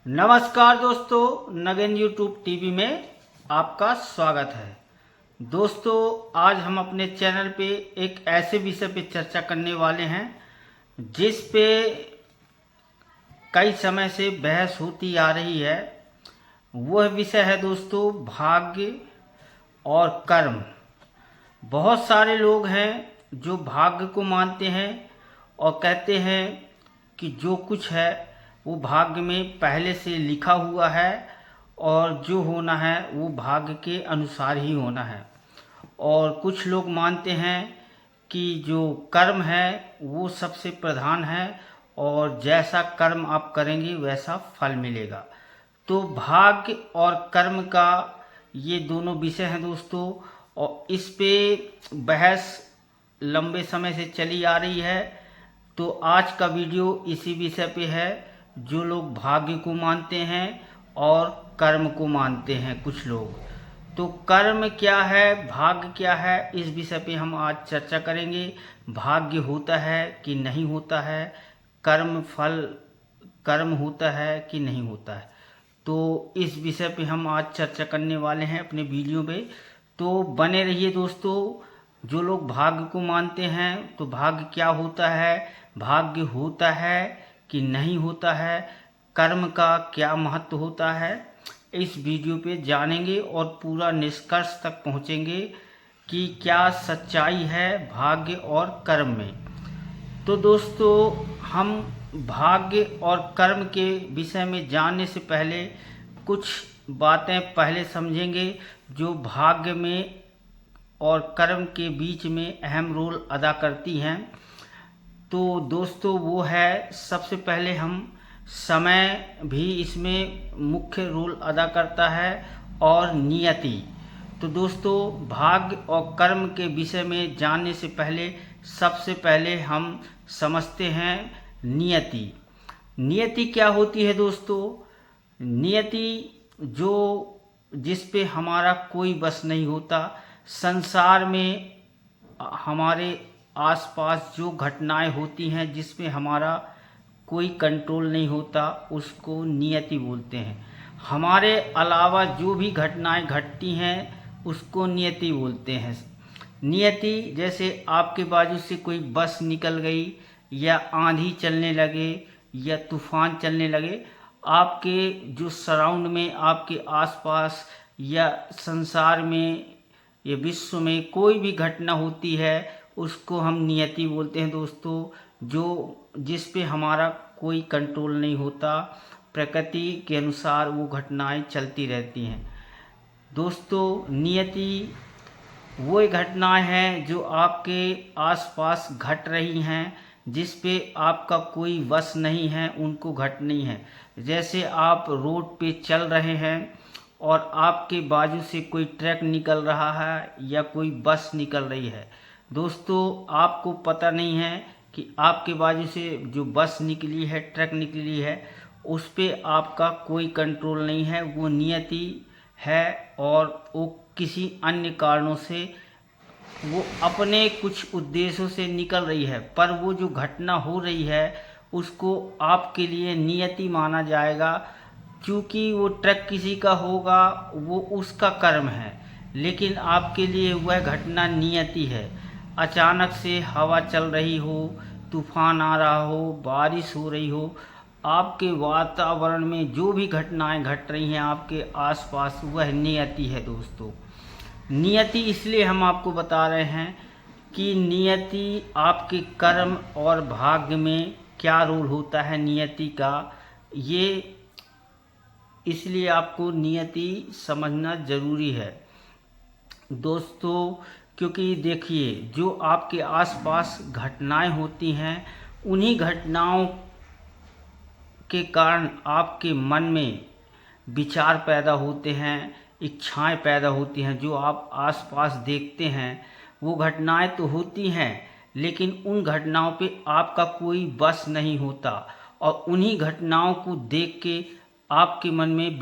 नमस्कार दोस्तों, again YouTube TV में आपका स्वागत है। दोस्तों, आज हम अपने चैनल पे एक ऐसे विषय पे चर्चा करने वाले हैं जिस पे कई समय से बहस होती आ रही है। वह विषय है दोस्तों भाग्य और कर्म। बहुत सारे लोग हैं जो भाग्य को मानते हैं और कहते हैं कि जो कुछ है वो भाग्य में पहले से लिखा हुआ है और जो होना है वो भाग्य के अनुसार ही होना है। और कुछ लोग मानते हैं कि जो कर्म है वो सबसे प्रधान है और जैसा कर्म आप करेंगे वैसा फल मिलेगा। तो भाग्य और कर्म का ये दोनों विषय हैं दोस्तों, और इस पे बहस लंबे समय से चली आ रही है। तो आज का वीडियो इसी विषय पे है। जो लोग भाग्य को मानते हैं और कर्म को मानते हैं कुछ लोग, तो कर्म क्या है, भाग्य क्या है, इस विषय पे हम आज चर्चा करेंगे। भाग्य होता है कि नहीं होता है, कर्म होता है कि नहीं होता है, तो इस विषय पे हम आज चर्चा करने वाले हैं अपने वीडियो पे। तो बने रहिए दोस्तों। जो लोग भाग्य को मानते हैं तो भाग्य क्या होता है, भाग्य होता है कि नहीं होता है, कर्म का क्या महत्व होता है, इस वीडियो पे जानेंगे और पूरा निष्कर्ष तक पहुंचेंगे कि क्या सच्चाई है भाग्य और कर्म में। तो दोस्तों, हम भाग्य और कर्म के विषय में जानने से पहले कुछ बातें पहले समझेंगे जो भाग्य में और कर्म के बीच में अहम रोल अदा करती हैं। तो दोस्तों, वो है सबसे पहले हम समय भी इसमें मुख्य रोल अदा करता है और नियति। तो दोस्तों, भाग्य और कर्म के विषय में जानने से पहले सबसे पहले हम समझते हैं नियति। नियति क्या होती है दोस्तों? नियति जिस पे हमारा कोई बस नहीं होता। संसार में हमारे आसपास जो घटनाएं होती हैं जिसमें हमारा कोई कंट्रोल नहीं होता, उसको नियति बोलते हैं। हमारे अलावा जो भी घटनाएं घटती हैं उसको नियति बोलते हैं। नियति जैसे आपके बाजू से कोई बस निकल गई, या आंधी चलने लगे, या तूफान चलने लगे, आपके जो सराउंड में, आपके आसपास या संसार में या विश्व में कोई भी घटना होती है उसको हम नियति बोलते हैं दोस्तों। जिस पे हमारा कोई कंट्रोल नहीं होता, प्रकृति के अनुसार वो घटनाएं चलती रहती हैं। दोस्तों, नियति वो घटनाएं हैं जो आपके आसपास घट रही हैं, जिस पे आपका कोई वश नहीं है, उनको घटनी है। जैसे आप रोड पे चल रहे हैं और आपके बाजू से कोई ट्रक निकल रहा है या कोई बस निकल रही है। दोस्तों, आपको पता नहीं है कि आपके बाजू से जो बस निकली है, ट्रक निकली है, उस पे आपका कोई कंट्रोल नहीं है, वो नियति है। और वो किसी अन्य कारणों से वो अपने कुछ उद्देश्यों से निकल रही है, पर वो जो घटना हो रही है उसको आपके लिए नियति माना जाएगा। क्योंकि वो ट्रक किसी का होगा, वो उसका कर्म है, लेकिन आपके लिए वह घटना नियति है। अचानक से हवा चल रही हो, तूफान आ रहा हो, बारिश हो रही हो, आपके वातावरण में जो भी घटनाएं घट रही हैं आपके आसपास, वह नियति है दोस्तों। नियति इसलिए हम आपको बता रहे हैं कि नियति आपके कर्म और भाग्य में क्या रोल होता है नियति का, ये इसलिए आपको नियति समझना ज़रूरी है दोस्तों। क्योंकि देखिए, जो आपके आसपास घटनाएं होती हैं, उन्हीं घटनाओं के कारण आपके मन में विचार पैदा होते हैं, इच्छाएं पैदा होती हैं। जो आप आसपास देखते हैं वो घटनाएं तो होती हैं, लेकिन उन घटनाओं पे आपका कोई बस नहीं होता। और उन्हीं घटनाओं को देख के आपके मन में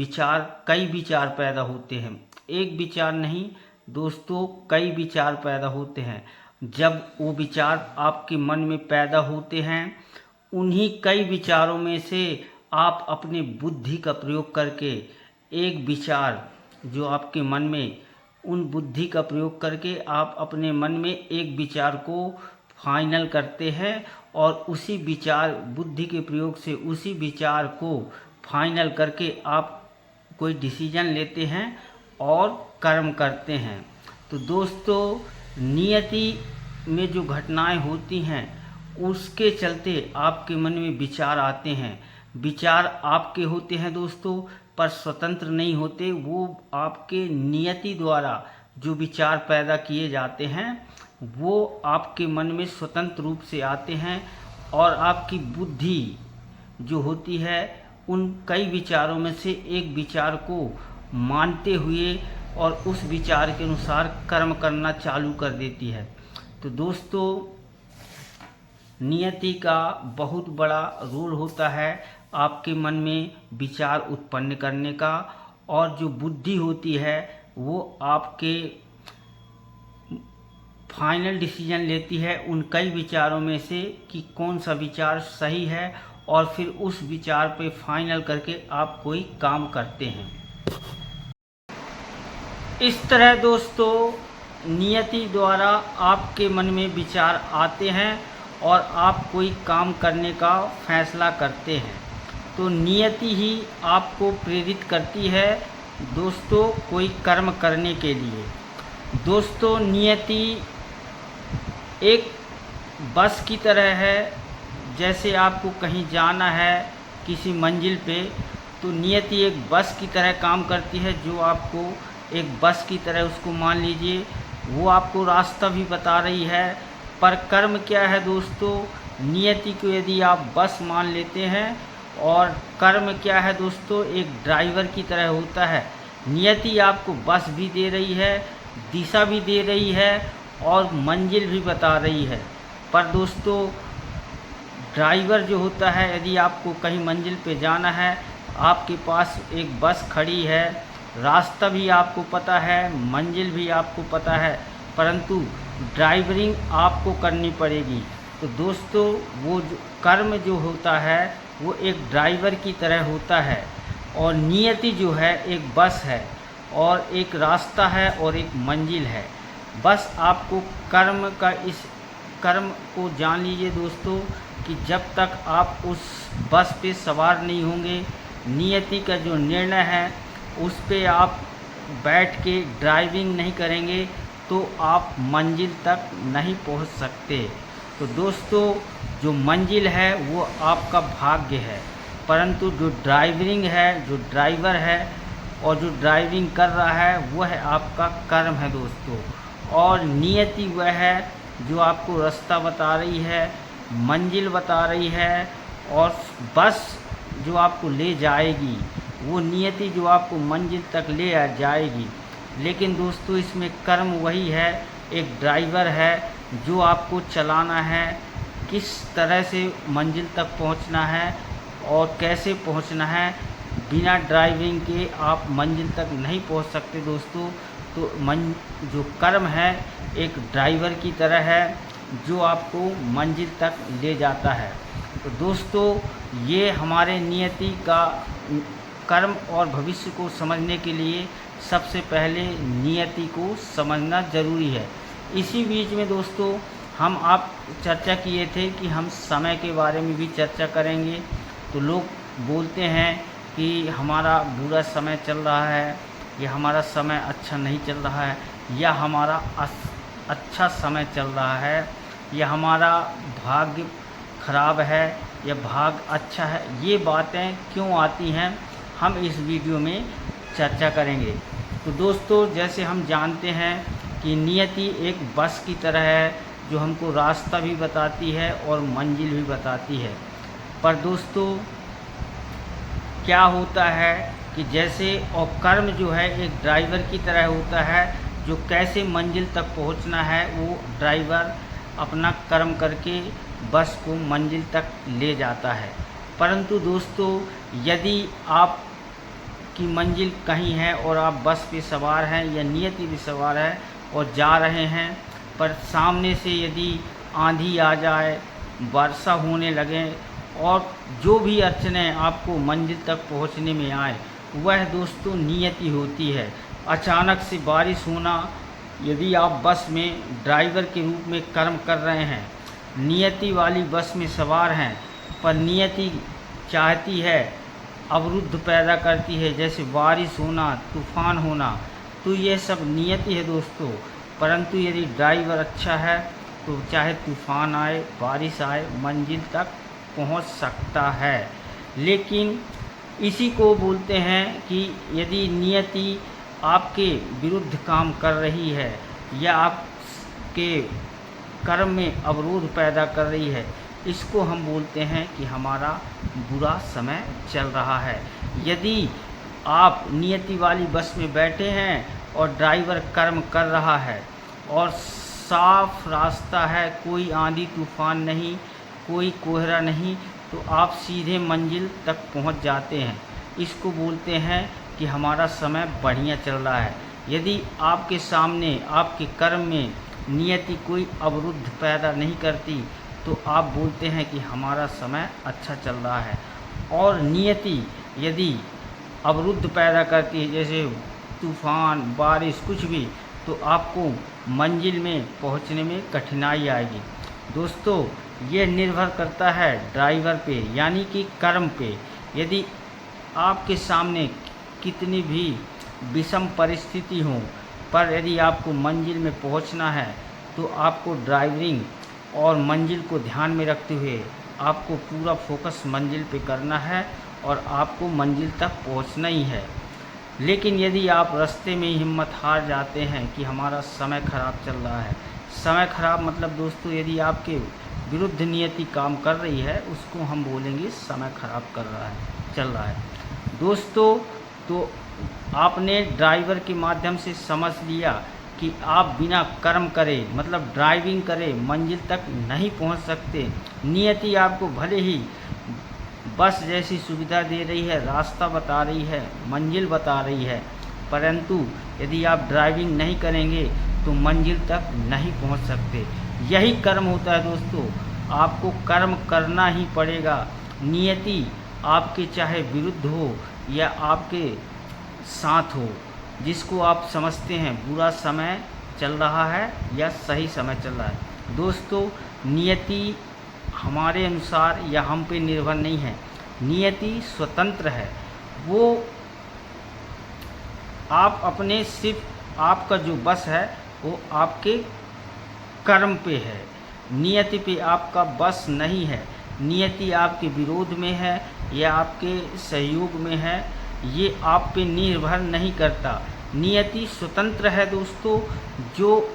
कई विचार पैदा होते हैं। एक विचार नहीं दोस्तों, कई विचार पैदा होते हैं। जब वो विचार आपके मन में पैदा होते हैं, उन्हीं कई विचारों में से आप अपनी बुद्धि का प्रयोग करके एक विचार जो आपके मन में, उन बुद्धि का प्रयोग करके आप अपने मन में एक विचार को फाइनल करते हैं और उसी विचार, बुद्धि के प्रयोग से उसी विचार को फाइनल करके आप कोई डिसीजन लेते हैं और कर्म करते हैं। तो दोस्तों, नियति में जो घटनाएं होती हैं उसके चलते आपके मन में विचार आते हैं। विचार आपके होते हैं दोस्तों, पर स्वतंत्र नहीं होते। वो आपके नियति द्वारा जो विचार पैदा किए जाते हैं वो आपके मन में स्वतंत्र रूप से आते हैं और आपकी बुद्धि जो होती है उन कई विचारों में से एक विचार को मानते हुए और उस विचार के अनुसार कर्म करना चालू कर देती है। तो दोस्तों, नियति का बहुत बड़ा रोल होता है आपके मन में विचार उत्पन्न करने का, और जो बुद्धि होती है वो आपके फाइनल डिसीजन लेती है उन कई विचारों में से कि कौन सा विचार सही है, और फिर उस विचार पे फाइनल करके आप कोई काम करते हैं। इस तरह दोस्तों, नियति द्वारा आपके मन में विचार आते हैं और आप कोई काम करने का फैसला करते हैं। तो नियति ही आपको प्रेरित करती है दोस्तों कोई कर्म करने के लिए। दोस्तों, नियति एक बस की तरह है। जैसे आपको कहीं जाना है किसी मंजिल पे, तो नियति एक बस की तरह काम करती है, जो आपको एक बस की तरह उसको मान लीजिए, वो आपको रास्ता भी बता रही है। पर कर्म क्या है दोस्तों, नियति को यदि आप बस मान लेते हैं, और कर्म क्या है दोस्तों, एक ड्राइवर की तरह होता है। नियति आपको बस भी दे रही है, दिशा भी दे रही है और मंजिल भी बता रही है। पर दोस्तों, ड्राइवर जो होता है, यदि आपको कहीं मंजिल पे जाना है, आपके पास एक बस खड़ी है, रास्ता भी आपको पता है, मंजिल भी आपको पता है, परंतु ड्राइवरिंग आपको करनी पड़ेगी। तो दोस्तों, वो जो कर्म जो होता है वो एक ड्राइवर की तरह होता है, और नियति जो है एक बस है, और एक रास्ता है और एक मंजिल है। बस आपको कर्म का, इस कर्म को जान लीजिए दोस्तों कि जब तक आप उस बस पे सवार नहीं होंगे, नियति का जो निर्णय है उस पे आप बैठ के ड्राइविंग नहीं करेंगे, तो आप मंजिल तक नहीं पहुंच सकते। तो दोस्तों, जो मंजिल है वो आपका भाग्य है, परंतु जो ड्राइवरिंग है, जो ड्राइवर है और जो ड्राइविंग कर रहा है, वह है आपका कर्म है दोस्तों। और नियति वह है जो आपको रास्ता बता रही है, मंजिल बता रही है, और बस जो आपको ले जाएगी, वो नियति जो आपको मंजिल तक ले जाएगी। लेकिन दोस्तों, इसमें कर्म वही है, एक ड्राइवर है जो आपको चलाना है, किस तरह से मंजिल तक पहुंचना है और कैसे पहुंचना है। बिना ड्राइविंग के आप मंजिल तक नहीं पहुंच सकते दोस्तों। तो जो कर्म है एक ड्राइवर की तरह है जो आपको मंजिल तक ले जाता है। तो दोस्तों, ये हमारे नियति का, कर्म और भविष्य को समझने के लिए सबसे पहले नियति को समझना ज़रूरी है। इसी बीच में दोस्तों, हम आप चर्चा किए थे कि हम समय के बारे में भी चर्चा करेंगे। तो लोग बोलते हैं कि हमारा बुरा समय चल रहा है, या हमारा समय अच्छा नहीं चल रहा है, या हमारा अच्छा समय चल रहा है, या हमारा भाग्य खराब है या भाग्य अच्छा है। ये बातें क्यों आती हैं, हम इस वीडियो में चर्चा करेंगे। तो दोस्तों, जैसे हम जानते हैं कि नियति एक बस की तरह है जो हमको रास्ता भी बताती है और मंजिल भी बताती है। पर दोस्तों, क्या होता है कि जैसे, और कर्म जो है एक ड्राइवर की तरह होता है, जो कैसे मंजिल तक पहुंचना है वो ड्राइवर अपना कर्म करके बस को मंजिल तक ले जाता है। परंतु दोस्तों, यदि आप की मंजिल कहीं है और आप बस पे सवार हैं या नियति भी सवार है और जा रहे हैं, पर सामने से यदि आंधी आ जाए, वर्षा होने लगे और जो भी अड़चनें आपको मंजिल तक पहुंचने में आए, वह दोस्तों नियति होती है। अचानक से बारिश होना, यदि आप बस में ड्राइवर के रूप में कर्म कर रहे हैं, नियति वाली बस में सवार हैं, पर नियति चाहती है, अवरुद्ध पैदा करती है, जैसे बारिश होना, तूफान होना, तो ये सब नियति है दोस्तों। परंतु यदि ड्राइवर अच्छा है तो चाहे तूफान आए, बारिश आए, मंजिल तक पहुंच सकता है। लेकिन इसी को बोलते हैं कि यदि नियति आपके विरुद्ध काम कर रही है या आपके कर्म में अवरोध पैदा कर रही है, इसको हम बोलते हैं कि हमारा बुरा समय चल रहा है। यदि आप नियति वाली बस में बैठे हैं और ड्राइवर कर्म कर रहा है और साफ रास्ता है, कोई आंधी तूफान नहीं, कोई कोहरा नहीं, तो आप सीधे मंजिल तक पहुंच जाते हैं। इसको बोलते हैं कि हमारा समय बढ़िया चल रहा है। यदि आपके सामने आपके कर्म में नियति कोई अवरुद्ध पैदा नहीं करती, तो आप बोलते हैं कि हमारा समय अच्छा चल रहा है। और नियति यदि अवरुद्ध पैदा करती है, जैसे तूफान, बारिश, कुछ भी, तो आपको मंजिल में पहुंचने में कठिनाई आएगी। दोस्तों, ये निर्भर करता है ड्राइवर पे, यानी कि कर्म पे। यदि आपके सामने कितनी भी विषम परिस्थिति हो, पर यदि आपको मंजिल में पहुंचना है, तो आपको ड्राइविंग और मंजिल को ध्यान में रखते हुए आपको पूरा फोकस मंजिल पे करना है और आपको मंजिल तक पहुंचना ही है। लेकिन यदि आप रास्ते में ही हिम्मत हार जाते हैं कि हमारा समय खराब चल रहा है, समय खराब मतलब दोस्तों यदि आपके विरुद्ध नियति काम कर रही है, उसको हम बोलेंगे समय खराब चल रहा है। दोस्तों, तो आपने ड्राइवर के माध्यम से समझ लिया कि आप बिना कर्म करे, मतलब ड्राइविंग करे, मंजिल तक नहीं पहुंच सकते। नियति आपको भले ही बस जैसी सुविधा दे रही है, रास्ता बता रही है, मंजिल बता रही है, परंतु यदि आप ड्राइविंग नहीं करेंगे तो मंजिल तक नहीं पहुंच सकते। यही कर्म होता है दोस्तों, आपको कर्म करना ही पड़ेगा। नियति आपके चाहे विरुद्ध हो या आपके साथ हो, जिसको आप समझते हैं बुरा समय चल रहा है या सही समय चल रहा है। दोस्तों, नियति हमारे अनुसार या हम पे निर्भर नहीं है, नियति स्वतंत्र है। वो आप अपने सिर्फ आपका जो बस है वो आपके कर्म पे है, नियति पे आपका बस नहीं है। नियति आपके विरोध में है या आपके सहयोग में है, ये आप पे निर्भर नहीं करता। नियति स्वतंत्र है दोस्तों, जो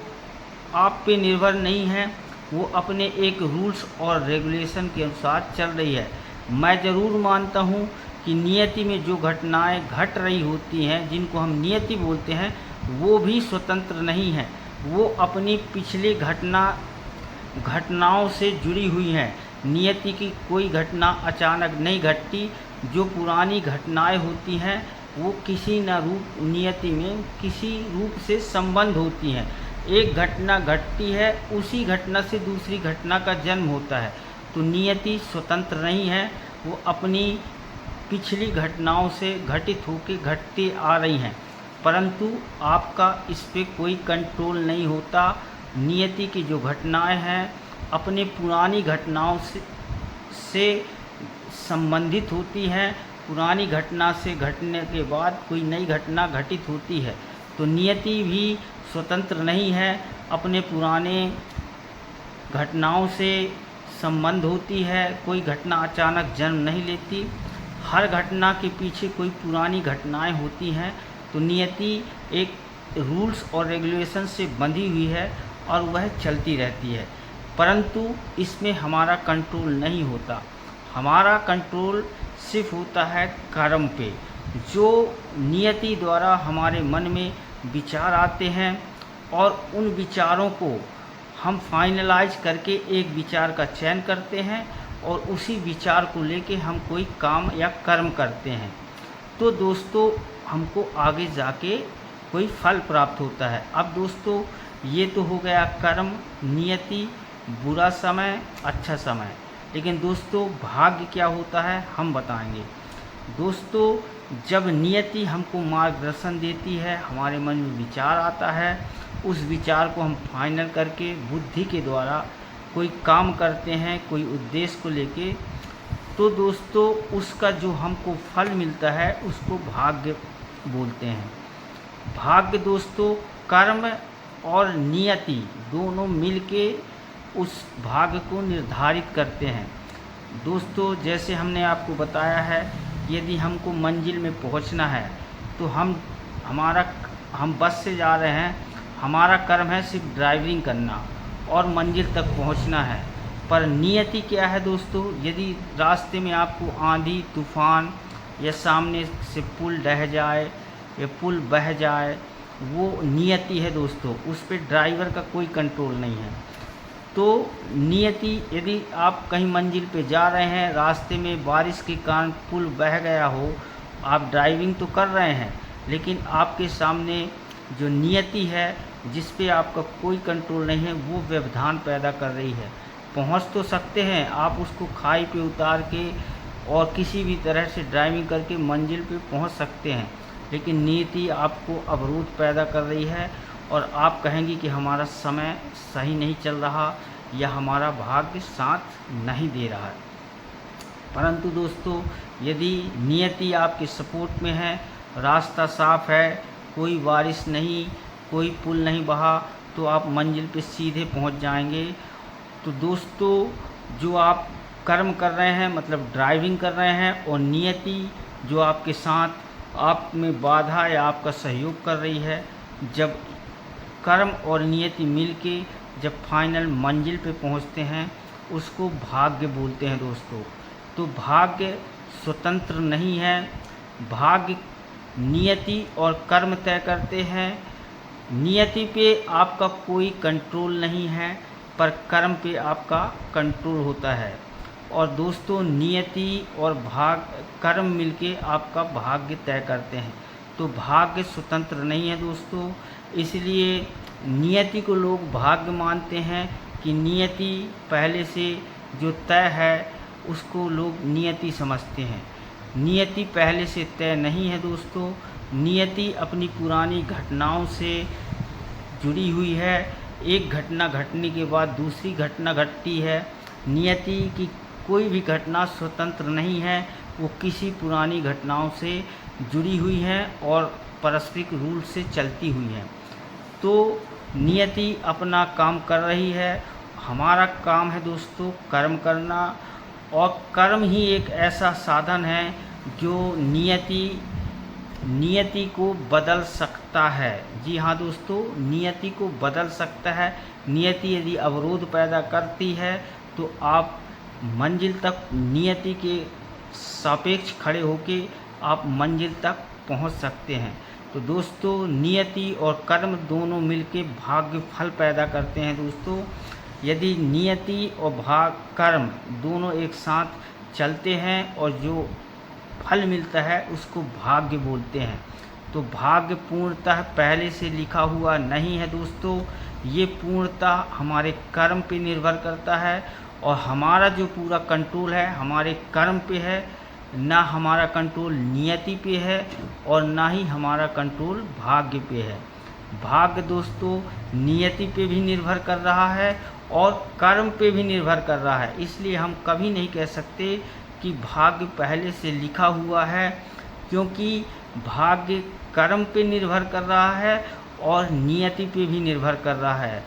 आप पे निर्भर नहीं है, वो अपने एक रूल्स और रेगुलेशन के अनुसार चल रही है। मैं ज़रूर मानता हूँ कि नियति में जो घटनाएं घट रही होती हैं, जिनको हम नियति बोलते हैं, वो भी स्वतंत्र नहीं है, वो अपनी पिछली घटनाओं से जुड़ी हुई हैं। नियति की कोई घटना अचानक नहीं घटती, जो पुरानी घटनाएं होती हैं वो किसी न रूप नियति में किसी रूप से संबंध होती हैं। एक घटना घटती है, उसी घटना से दूसरी घटना का जन्म होता है। तो नियति स्वतंत्र नहीं है, वो अपनी पिछली घटनाओं से घटित होकर घटती आ रही हैं, परंतु आपका इस पे कोई कंट्रोल नहीं होता। नियति की जो घटनाएं हैं अपने पुरानी घटनाओं से संबंधित होती हैं। पुरानी घटना से घटने के बाद कोई नई घटना घटित होती है। तो नियति भी स्वतंत्र नहीं है, अपने पुराने घटनाओं से संबंध होती है। कोई घटना अचानक जन्म नहीं लेती, हर घटना के पीछे कोई पुरानी घटनाएं होती हैं। तो नियति एक रूल्स और रेगुलेशन से बंधी हुई है और वह चलती रहती है, परंतु इसमें हमारा कंट्रोल नहीं होता। हमारा कंट्रोल सिर्फ होता है कर्म पे। जो नियति द्वारा हमारे मन में विचार आते हैं और उन विचारों को हम फाइनलाइज करके एक विचार का चयन करते हैं और उसी विचार को लेके हम कोई काम या कर्म करते हैं, तो दोस्तों हमको आगे जाके कोई फल प्राप्त होता है। अब दोस्तों, ये तो हो गया कर्म, नियति, बुरा समय, अच्छा समय। लेकिन दोस्तों भाग्य क्या होता है हम बताएंगे। दोस्तों जब नियति हमको मार्गदर्शन देती है, हमारे मन में विचार आता है, उस विचार को हम फाइनल करके बुद्धि के द्वारा कोई काम करते हैं, कोई उद्देश्य को लेके, तो दोस्तों उसका जो हमको फल मिलता है उसको भाग्य बोलते हैं। भाग्य दोस्तों कर्म और नियति दोनों मिलके उस भाग्य को निर्धारित करते हैं। दोस्तों जैसे हमने आपको बताया है, यदि हमको मंजिल में पहुंचना है तो हम बस से जा रहे हैं, हमारा कर्म है सिर्फ ड्राइविंग करना और मंजिल तक पहुंचना है। पर नियति क्या है दोस्तों, यदि रास्ते में आपको आंधी तूफान या सामने से पुल ढह जाए या पुल बह जाए, वो नियति है दोस्तों, उस पर ड्राइवर का कोई कंट्रोल नहीं है। तो नियति, यदि आप कहीं मंजिल पे जा रहे हैं, रास्ते में बारिश के कारण पुल बह गया हो, आप ड्राइविंग तो कर रहे हैं लेकिन आपके सामने जो नियति है जिस पे आपका कोई कंट्रोल नहीं है, वो व्यवधान पैदा कर रही है। पहुंच तो सकते हैं आप उसको खाई पे उतार के और किसी भी तरह से ड्राइविंग करके मंजिल पे पहुंच सकते हैं, लेकिन नियति आपको अवरोध पैदा कर रही है और आप कहेंगे कि हमारा समय सही नहीं चल रहा या हमारा भाग्य साथ नहीं दे रहा है। परंतु दोस्तों यदि नियति आपके सपोर्ट में है, रास्ता साफ है, कोई बारिश नहीं, कोई पुल नहीं बहा, तो आप मंजिल पे सीधे पहुंच जाएंगे। तो दोस्तों जो आप कर्म कर रहे हैं, मतलब ड्राइविंग कर रहे हैं, और नियति जो आपके साथ आप में बाधा या आपका सहयोग कर रही है, जब कर्म और नियति मिलके जब फाइनल मंजिल पे पहुंचते हैं उसको भाग्य बोलते हैं दोस्तों। तो भाग्य स्वतंत्र नहीं है, भाग्य नियति और कर्म तय करते हैं। नियति पे आपका कोई कंट्रोल नहीं है, पर कर्म पे आपका कंट्रोल होता है। और दोस्तों नियति और कर्म मिलके आपका भाग्य तय करते हैं। तो भाग्य स्वतंत्र नहीं है दोस्तों, इसलिए नियति को लोग भाग्य मानते हैं कि नियति पहले से जो तय है उसको लोग नियति समझते हैं। नियति पहले से तय नहीं है दोस्तों, नियति अपनी पुरानी घटनाओं से जुड़ी हुई है। एक घटना घटने के बाद दूसरी घटना घटती है। नियति की कोई भी घटना स्वतंत्र नहीं है, वो किसी पुरानी घटनाओं से जुड़ी हुई है और पारस्परिक रूल से चलती हुई है। तो नियति अपना काम कर रही है, हमारा काम है दोस्तों कर्म करना, और कर्म ही एक ऐसा साधन है जो नियति को बदल सकता है। जी हाँ दोस्तों, नियति को बदल सकता है। नियति यदि अवरोध पैदा करती है तो आप मंजिल तक नियति के सापेक्ष खड़े होके आप मंजिल तक पहुंच सकते हैं। तो दोस्तों नियति और कर्म दोनों मिलके भाग्य फल पैदा करते हैं दोस्तों। यदि नियति और कर्म दोनों एक साथ चलते हैं और जो फल मिलता है उसको भाग्य बोलते हैं। तो भाग्य पूर्णतः पहले से लिखा हुआ नहीं है दोस्तों, ये पूर्णतः हमारे कर्म पे निर्भर करता है, और हमारा जो पूरा कंट्रोल है हमारे कर्म पे है, ना हमारा कंट्रोल नियति पे है और ना ही हमारा कंट्रोल भाग्य पे है। भाग्य दोस्तों नियति पे भी निर्भर कर रहा है और कर्म पे भी निर्भर कर रहा है, इसलिए हम कभी नहीं कह सकते कि भाग्य पहले से लिखा हुआ है, क्योंकि भाग्य कर्म पे निर्भर कर रहा है और नियति पे भी निर्भर कर रहा है।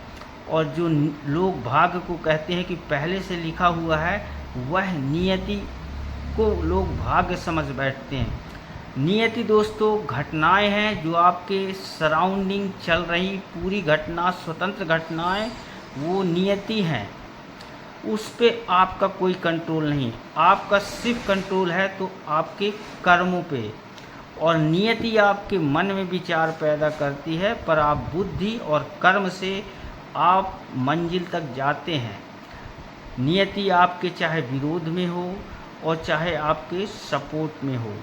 और जो लोग भाग्य को कहते हैं कि पहले से लिखा हुआ है, वह नियति को लोग भाग्य समझ बैठते हैं। नियति दोस्तों घटनाएं हैं जो आपके सराउंडिंग चल रही पूरी घटना, स्वतंत्र घटनाएं, वो नियति हैं, उस पे आपका कोई कंट्रोल नहीं। आपका सिर्फ कंट्रोल है तो आपके कर्मों पे, और नियति आपके मन में विचार पैदा करती है, पर आप बुद्धि और कर्म से आप मंजिल तक जाते हैं। नियति आपके चाहे विरोध में हो और चाहे आपके सपोर्ट में हो।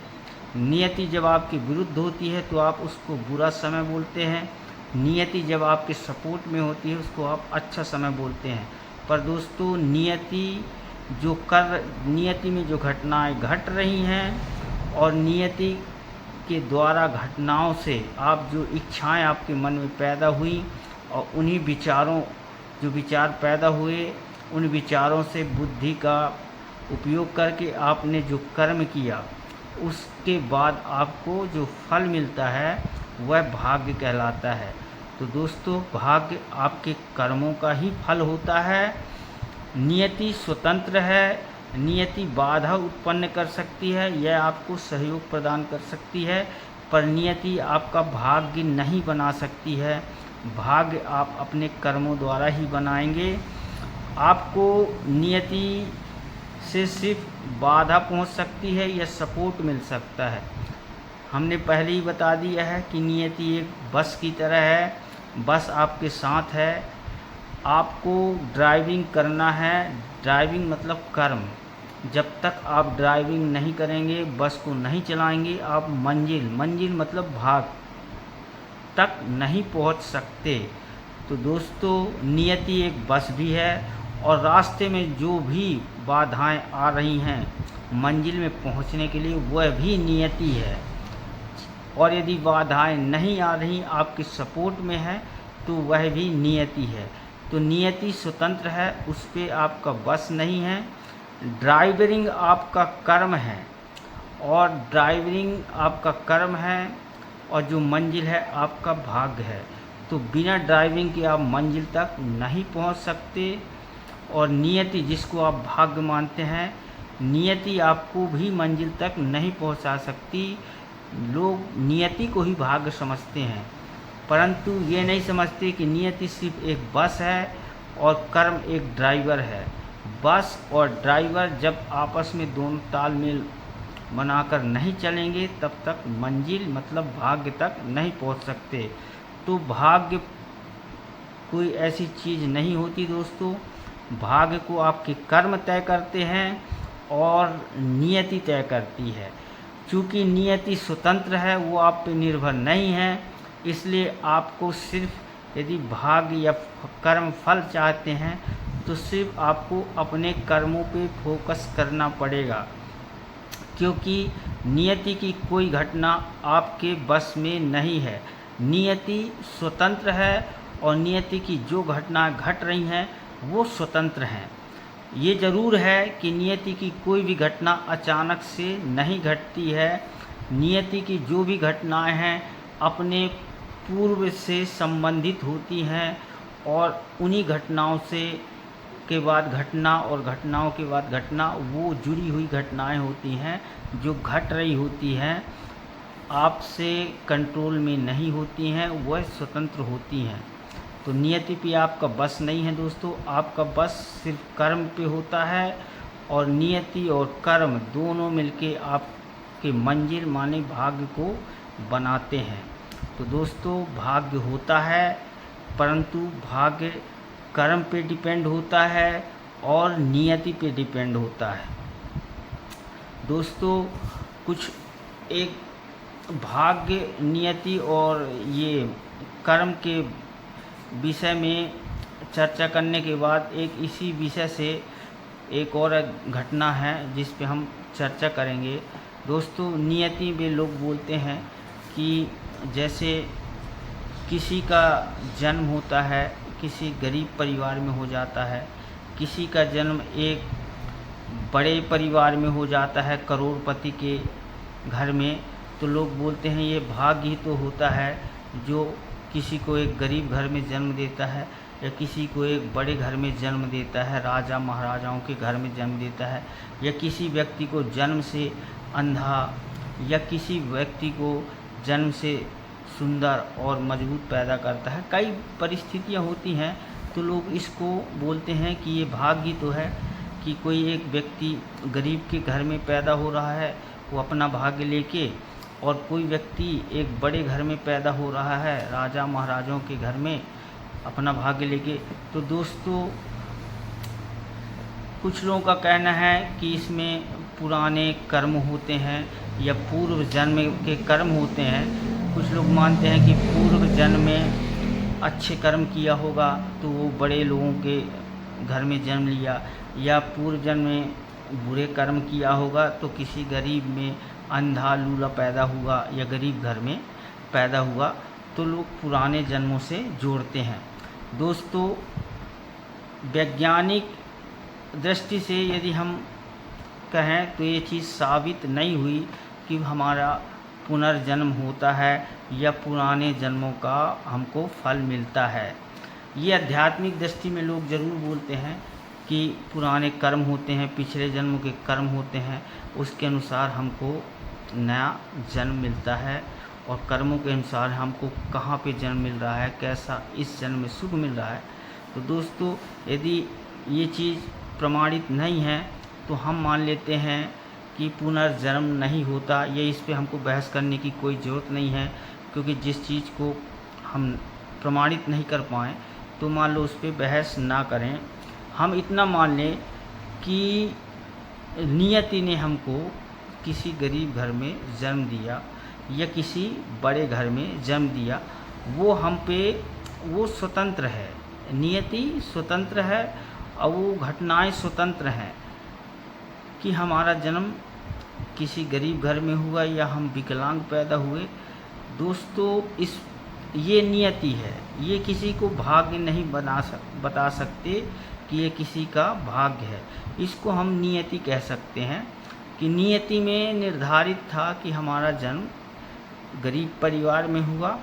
नियति जब आपके विरुद्ध होती है तो आप उसको बुरा समय बोलते हैं, नियति जब आपके सपोर्ट में होती है उसको आप अच्छा समय बोलते हैं। पर दोस्तों नियति जो नियति में जो घटनाएं घट रही हैं और नियति के द्वारा घटनाओं से आप जो इच्छाएं आपके मन में पैदा हुई और उन्हीं विचारों जो विचार पैदा हुए उन विचारों से बुद्धि का उपयोग करके आपने जो कर्म किया उसके बाद आपको जो फल मिलता है वह भाग्य कहलाता है। तो दोस्तों भाग्य आपके कर्मों का ही फल होता है। नियति स्वतंत्र है, नियति बाधा उत्पन्न कर सकती है, यह आपको सहयोग प्रदान कर सकती है, पर नियति आपका भाग्य नहीं बना सकती है। भाग्य आप अपने कर्मों द्वारा ही बनाएंगे। आपको नियति से सिर्फ बाधा पहुंच सकती है या सपोर्ट मिल सकता है। हमने पहले ही बता दिया है कि नियति एक बस की तरह है, बस आपके साथ है। आपको ड्राइविंग करना है, ड्राइविंग मतलब कर्म। जब तक आप ड्राइविंग नहीं करेंगे, बस को नहीं चलाएंगे, आप मंजिल मतलब भाग तक नहीं पहुंच सकते। तो दोस्तों नियति एक बस भी है और रास्ते में जो भी बाधाएं आ रही हैं मंजिल में पहुंचने के लिए वह भी नियति है। और यदि बाधाएं नहीं आ रही आपके सपोर्ट में है तो वह भी नियति है। तो नियति स्वतंत्र है, उस पर आपका बस नहीं है। ड्राइवरिंग आपका कर्म है और ड्राइवरिंग आपका कर्म है और जो मंजिल है आपका भाग्य है। तो बिना ड्राइविंग के आप मंजिल तक नहीं पहुंच सकते। और नियति जिसको आप भाग्य मानते हैं, नियति आपको भी मंजिल तक नहीं पहुंचा सकती। लोग नियति को ही भाग्य समझते हैं, परंतु ये नहीं समझते कि नियति सिर्फ एक बस है और कर्म एक ड्राइवर है। बस और ड्राइवर जब आपस में दोनों तालमेल बनाकर नहीं चलेंगे तब तक मंजिल मतलब भाग्य तक नहीं पहुंच सकते। तो भाग्य कोई ऐसी चीज़ नहीं होती दोस्तों। भाग्य को आपके कर्म तय करते हैं और नियति तय करती है। चूँकि नियति स्वतंत्र है, वो आप पे निर्भर नहीं है, इसलिए आपको सिर्फ यदि भाग्य या कर्म फल चाहते हैं तो सिर्फ आपको अपने कर्मों पे फोकस करना पड़ेगा, क्योंकि नियति की कोई घटना आपके बस में नहीं है। नियति स्वतंत्र है और नियति की जो घटना घट रही हैं वो स्वतंत्र हैं। ये ज़रूर है कि नियति की कोई भी घटना अचानक से नहीं घटती है। नियति की जो भी घटनाएं हैं अपने पूर्व से संबंधित होती हैं और उन्हीं घटनाओं से के बाद घटना और घटनाओं के बाद घटना वो जुड़ी हुई घटनाएं होती हैं जो घट रही होती हैं, आपसे कंट्रोल में नहीं होती हैं, वह स्वतंत्र होती हैं। तो नियति पे आपका बस नहीं है दोस्तों, आपका बस सिर्फ कर्म पे होता है और नियति और कर्म दोनों मिलके आपके मंजिल माने भाग्य को बनाते हैं। तो दोस्तों भाग्य होता है, परंतु भाग्य कर्म पे डिपेंड होता है और नियति पे डिपेंड होता है। दोस्तों कुछ एक भाग्य, नियति और ये कर्म के विषय में चर्चा करने के बाद एक इसी विषय से एक और घटना है जिस पे हम चर्चा करेंगे। दोस्तों नियति में लोग बोलते हैं कि जैसे किसी का जन्म होता है, किसी गरीब परिवार में हो जाता है, किसी का जन्म एक बड़े परिवार में हो जाता है, करोड़पति के घर में, तो लोग बोलते हैं ये भाग्य ही तो होता है जो किसी को एक गरीब घर में जन्म देता है या किसी को एक बड़े घर में जन्म देता है, राजा महाराजाओं के घर में जन्म देता है, या किसी व्यक्ति को जन्म से अंधा या किसी व्यक्ति को जन्म से सुंदर और मजबूत पैदा करता है। कई परिस्थितियां होती हैं तो लोग इसको बोलते हैं कि ये भाग्य तो है कि कोई एक व्यक्ति गरीब के घर में पैदा हो रहा है वो अपना भाग्य लेके, और कोई व्यक्ति एक बड़े घर में पैदा हो रहा है राजा महाराजाओं के घर में अपना भाग्य लेके। तो दोस्तों कुछ लोगों का कहना है कि इसमें पुराने कर्म होते हैं या पूर्व जन्म के कर्म होते हैं। कुछ लोग मानते हैं कि पूर्व जन्म में अच्छे कर्म किया होगा तो वो बड़े लोगों के घर में जन्म लिया, या पूर्व जन्म में बुरे कर्म किया होगा तो किसी गरीब में अंधा लूला पैदा हुआ या गरीब घर में पैदा हुआ तो लोग पुराने जन्मों से जोड़ते हैं। दोस्तों, वैज्ञानिक दृष्टि से यदि हम कहें तो ये चीज़ साबित नहीं हुई कि हमारा पुनर्जन्म होता है या पुराने जन्मों का हमको फल मिलता है। ये आध्यात्मिक दृष्टि में लोग ज़रूर बोलते हैं कि पुराने कर्म होते हैं, पिछले जन्म के कर्म होते हैं, उसके अनुसार हमको नया जन्म मिलता है और कर्मों के अनुसार हमको कहाँ पे जन्म मिल रहा है, कैसा इस जन्म में सुख मिल रहा है। तो दोस्तों, यदि ये चीज़ प्रमाणित नहीं है तो हम मान लेते हैं कि पुनर्जन्म नहीं होता। ये इस पे हमको बहस करने की कोई ज़रूरत नहीं है, क्योंकि जिस चीज़ को हम प्रमाणित नहीं कर पाएँ तो मान लो उस पर बहस ना करें। हम इतना मान लें कि नियति ने हमको किसी गरीब घर में जन्म दिया या किसी बड़े घर में जन्म दिया, वो हम पे वो स्वतंत्र है, नियति स्वतंत्र है और वो घटनाएं स्वतंत्र हैं कि हमारा जन्म किसी गरीब घर में हुआ या हम विकलांग पैदा हुए। दोस्तों, ये नियति है, ये किसी को भाग्य नहीं बता सकते कि ये किसी का भाग्य है। इसको हम नियति कह सकते हैं कि नियति में निर्धारित था कि हमारा जन्म गरीब परिवार में हुआ।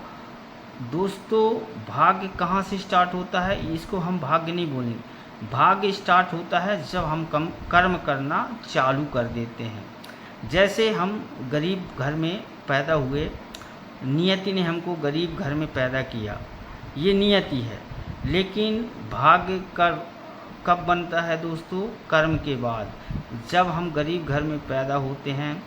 दोस्तों, भाग्य कहाँ से स्टार्ट होता है, इसको हम भाग्य नहीं बोलेंगे। भाग्य स्टार्ट होता है जब हम कर्म करना चालू कर देते हैं। जैसे हम गरीब घर में पैदा हुए, नियति ने हमको गरीब घर में पैदा किया, ये नियति है। लेकिन भाग्य कब बनता है दोस्तों? कर्म के बाद। जब हम गरीब घर में पैदा होते हैं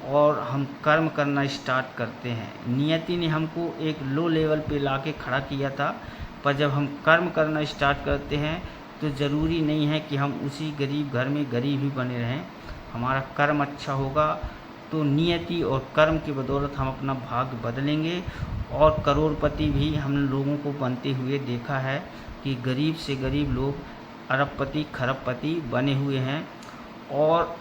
और हम कर्म करना स्टार्ट करते हैं। नियति ने हमको एक लो लेवल पे लाके खड़ा किया था, पर जब हम कर्म करना स्टार्ट करते हैं तो ज़रूरी नहीं है कि हम उसी गरीब घर में गरीब ही बने रहें। हमारा कर्म अच्छा होगा तो नियति और कर्म की बदौलत हम अपना भाग्य बदलेंगे। और करोड़पति भी हम लोगों को बनते हुए देखा है कि गरीब से गरीब लोग अरबपति खरबपति बने हुए हैं और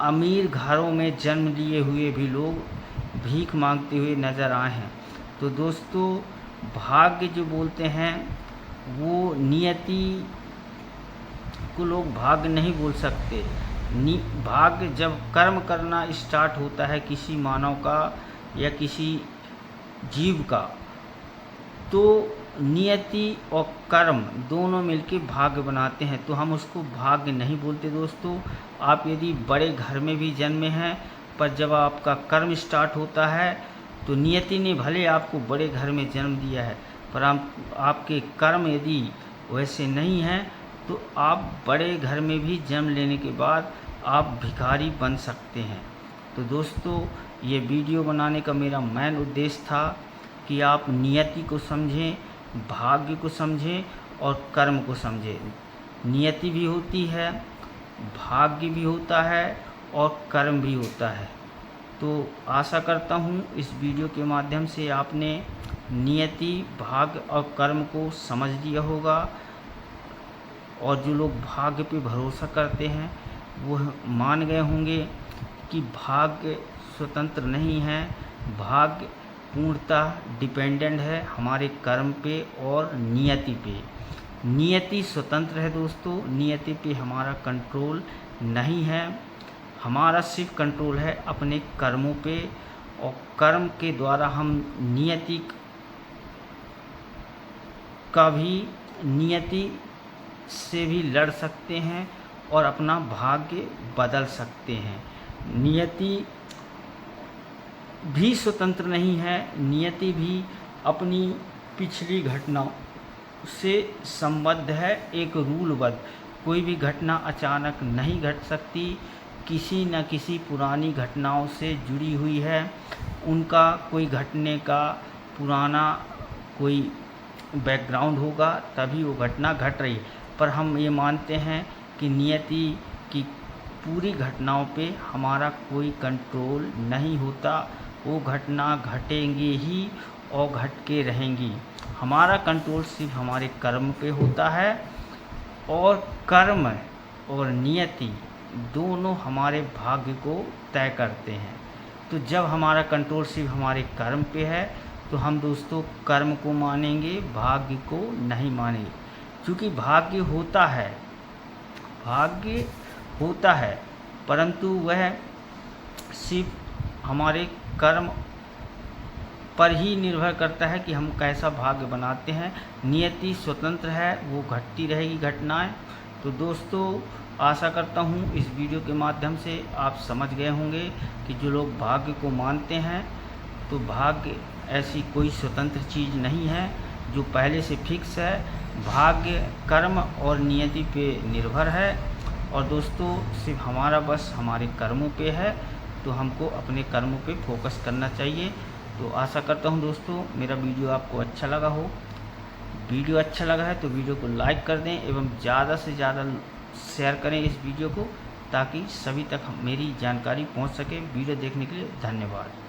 अमीर घरों में जन्म लिए हुए भी लोग भीख मांगते हुए नज़र आए हैं। तो दोस्तों, भाग्य जो बोलते हैं वो नियति को लोग भाग्य नहीं बोल सकते। भाग्य जब कर्म करना स्टार्ट होता है किसी मानव का या किसी जीव का, तो नियति और कर्म दोनों मिलके भाग्य बनाते हैं, तो हम उसको भाग्य नहीं बोलते। दोस्तों, आप यदि बड़े घर में भी जन्मे हैं, पर जब आपका कर्म स्टार्ट होता है तो नियति ने भले आपको बड़े घर में जन्म दिया है, पर आपके कर्म यदि वैसे नहीं हैं तो आप बड़े घर में भी जन्म लेने के बाद आप भिखारी बन सकते हैं। तो दोस्तों, ये वीडियो बनाने का मेरा मेन उद्देश्य था कि आप नियति को समझें, भाग्य को समझें और कर्म को समझें। नियति भी होती है, भाग्य भी होता है और कर्म भी होता है। तो आशा करता हूँ इस वीडियो के माध्यम से आपने नियति, भाग्य और कर्म को समझ लिया होगा। और जो लोग भाग्य पे भरोसा करते हैं वो मान गए होंगे कि भाग्य स्वतंत्र नहीं है, भाग्य पूर्णतः डिपेंडेंट है हमारे कर्म पे और नियति पे। नियति स्वतंत्र है दोस्तों, नियति पे हमारा कंट्रोल नहीं है। हमारा सिर्फ कंट्रोल है अपने कर्मों पे, और कर्म के द्वारा हम नियति से भी लड़ सकते हैं और अपना भाग्य बदल सकते हैं। नियति भी स्वतंत्र नहीं है, नियति भी अपनी पिछली घटनाओं से संबद्ध है, एक रूलबद्ध। कोई भी घटना अचानक नहीं घट सकती, किसी न किसी पुरानी घटनाओं से जुड़ी हुई है। उनका कोई घटने का पुराना कोई बैकग्राउंड होगा तभी वो घटना घट रही है। पर हम ये मानते हैं कि नियति की पूरी घटनाओं पे हमारा कोई कंट्रोल नहीं होता, वो घटना घटेंगी ही और घट के रहेंगी। हमारा कंट्रोल सिर्फ हमारे कर्म पे होता है, और कर्म और नियति दोनों हमारे भाग्य को तय करते हैं। तो जब हमारा कंट्रोल सिर्फ हमारे कर्म पे है तो हम दोस्तों कर्म को मानेंगे, भाग्य को नहीं मानेंगे। क्योंकि भाग्य होता है परंतु वह सिर्फ हमारे कर्म पर ही निर्भर करता है कि हम कैसा भाग्य बनाते हैं। नियति स्वतंत्र है, वो घटती रहेगी घटनाएं। तो दोस्तों आशा करता हूँ इस वीडियो के माध्यम से आप समझ गए होंगे कि जो लोग भाग्य को मानते हैं तो भाग्य ऐसी कोई स्वतंत्र चीज़ नहीं है जो पहले से फिक्स है। भाग्य कर्म और नियति पे निर्भर है और दोस्तों सिर्फ हमारा बस हमारे कर्मों पे है, तो हमको अपने कर्मों पे फोकस करना चाहिए। तो आशा करता हूँ दोस्तों मेरा वीडियो आपको अच्छा लगा हो। वीडियो अच्छा लगा है तो वीडियो को लाइक कर दें एवं ज़्यादा से ज़्यादा शेयर करें इस वीडियो को, ताकि सभी तक मेरी जानकारी पहुंच सके। वीडियो देखने के लिए धन्यवाद।